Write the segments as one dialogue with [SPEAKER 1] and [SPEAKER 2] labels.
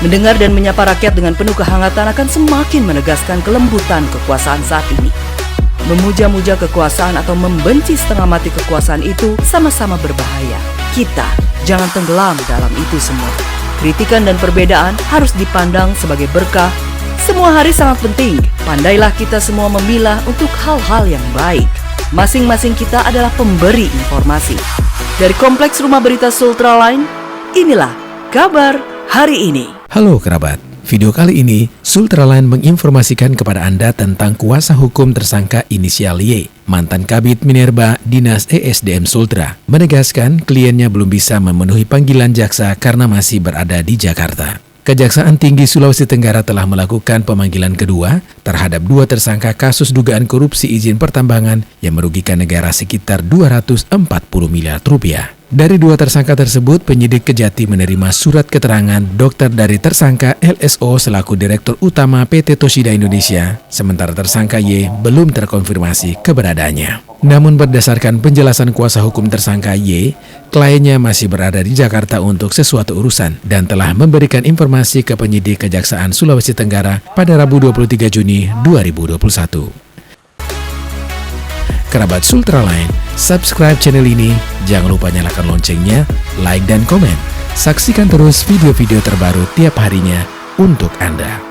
[SPEAKER 1] Mendengar dan menyapa rakyat dengan penuh kehangatan akan semakin menegaskan kelembutan kekuasaan saat ini. Memuja-muja kekuasaan atau membenci setengah mati kekuasaan itu sama-sama berbahaya. Kita jangan tenggelam dalam itu semua. Kritikan dan perbedaan harus dipandang sebagai berkah. Semua hari sangat penting. Pandailah kita semua memilah untuk hal-hal yang baik. Masing-masing kita adalah pemberi informasi. Dari Kompleks Rumah Berita Sultraline, inilah kabar hari ini.
[SPEAKER 2] Halo kerabat, video kali ini Sultraline menginformasikan kepada Anda tentang kuasa hukum tersangka inisial Y, mantan Kabid Minerba Dinas ESDM Sultra, menegaskan kliennya belum bisa memenuhi panggilan jaksa karena masih berada di Jakarta. Kejaksaan Tinggi Sulawesi Tenggara telah melakukan pemanggilan kedua terhadap 2 tersangka kasus dugaan korupsi izin pertambangan yang merugikan negara sekitar 240 miliar rupiah. Dari 2 tersangka tersebut, penyidik Kejati menerima surat keterangan dokter dari tersangka LSO selaku Direktur Utama PT Toshida Indonesia, sementara tersangka Y belum terkonfirmasi keberadaannya. Namun berdasarkan penjelasan kuasa hukum tersangka Y, kliennya masih berada di Jakarta untuk sesuatu urusan dan telah memberikan informasi ke penyidik Kejaksaan Sulawesi Tenggara pada Rabu 23 Juni 2021. Kerabat Sultraline, subscribe channel ini, jangan lupa nyalakan loncengnya, like dan komen. Saksikan terus video-video terbaru tiap harinya untuk Anda.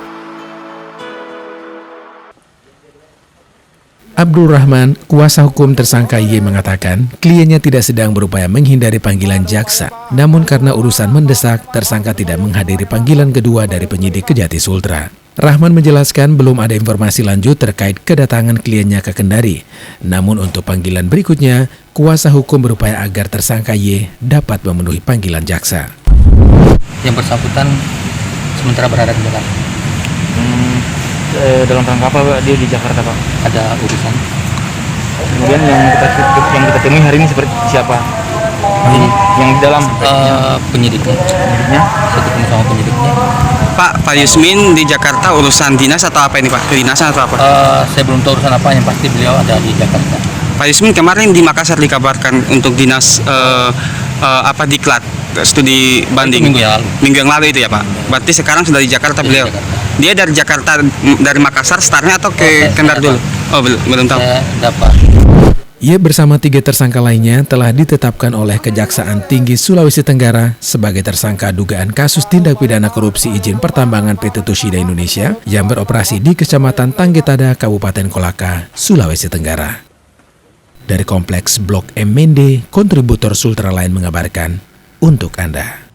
[SPEAKER 2] Abdul Rahman, kuasa hukum tersangka Y mengatakan kliennya tidak sedang berupaya menghindari panggilan jaksa. Namun karena urusan mendesak, tersangka tidak menghadiri panggilan kedua dari penyidik Kejati Sultra. Rahman menjelaskan belum ada informasi lanjut terkait kedatangan kliennya ke Kendari. Namun untuk panggilan berikutnya, kuasa hukum berupaya agar tersangka Y dapat memenuhi panggilan jaksa.
[SPEAKER 3] Yang bersangkutan sementara berada di Jakarta.
[SPEAKER 4] Dalam rangka apa Pak dia di Jakarta Pak?
[SPEAKER 3] Ada urusan.
[SPEAKER 4] Kemudian yang kita temui hari ini seperti siapa? Yang di dalam
[SPEAKER 3] Penyidiknya. Saya ketemu sama penyidiknya.
[SPEAKER 5] Pak Yusmin di Jakarta urusan dinas atau apa ini Pak? Kedinasan atau apa?
[SPEAKER 3] Saya belum tahu urusan apa, yang pasti beliau ada di Jakarta.
[SPEAKER 5] Pak Yusmin kemarin di Makassar dikabarkan untuk dinas diklat studi banding. Minggu yang lalu itu ya Pak. Berarti sekarang sudah di Jakarta beliau. Dia dari Jakarta, dari Makassar startnya atau ke Kendari dulu? Oh belum tahu.
[SPEAKER 3] Saya dapat.
[SPEAKER 2] Ia bersama 3 tersangka lainnya telah ditetapkan oleh Kejaksaan Tinggi Sulawesi Tenggara sebagai tersangka dugaan kasus tindak pidana korupsi izin pertambangan PT Toshida Indonesia yang beroperasi di Kecamatan Tanggetada, Kabupaten Kolaka, Sulawesi Tenggara. Dari Kompleks Blok M Mende, kontributor Sultraline mengabarkan untuk Anda.